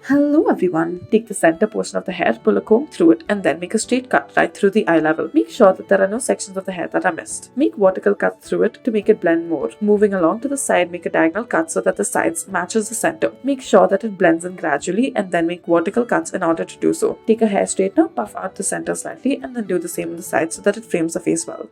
Hello everyone. Take the center portion of the hair, pull a comb through it, and then make a straight cut right through the eye level. Make sure that there are no sections of the hair that are missed. Make vertical cuts through it to make it blend more. Moving along to the side, make a diagonal cut so that the sides matches the center. Make sure that it blends in gradually and then make vertical cuts in order to do so. Take a hair straightener, puff out the center slightly, and then do the same on the side so that it frames the face well.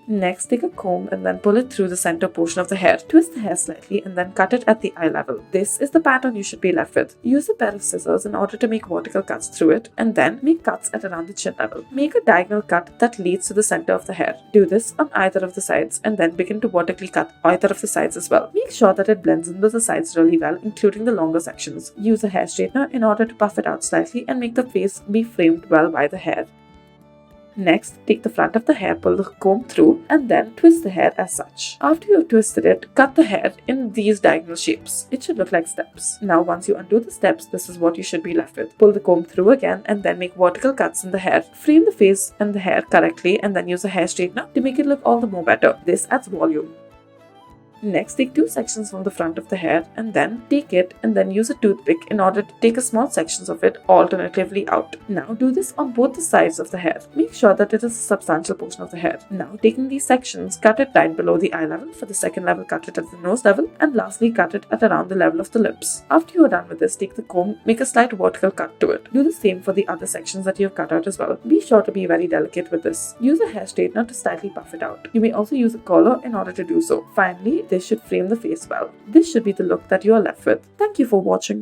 Next, take a comb and then pull it through the center portion of the hair. Twist the hair slightly and then cut it at the eye level. This is the pattern you should be left with. Use a pair of scissors in order to make vertical cuts through it and then make cuts at around the chin level. Make a diagonal cut that leads to the center of the hair. Do this on either of the sides and then begin to vertically cut either of the sides as well. Make sure that it blends into the sides really well, including the longer sections. Use a hair straightener in order to puff it out slightly and make the face be framed well by the hair. Next, take the front of the hair, pull the comb through, and then twist the hair as such. After you have twisted it, cut the hair in these diagonal shapes. It should look like steps. Now, once you undo the steps, this is what you should be left with. Pull the comb through again and then make vertical cuts in the hair. Frame the face and the hair correctly and then use a hair straightener to make it look all the more better. This adds volume. Next, take two sections from the front of the hair and then take it and then use a toothpick in order to take a small sections of it alternatively out. Now do this on both the sides of the hair. Make sure that it is a substantial portion of the hair. Now taking these sections, cut it right below the eye level. For the second level, cut it at the nose level, and lastly cut it at around the level of the lips. After you are done with this, take the comb, make a slight vertical cut to it. Do the same for the other sections that you have cut out as well. Be sure to be very delicate with this. Use a hair straightener to slightly puff it out. You may also use a curler in order to do so. Finally, this should frame the face well. This should be the look that you are left with. Thank you for watching.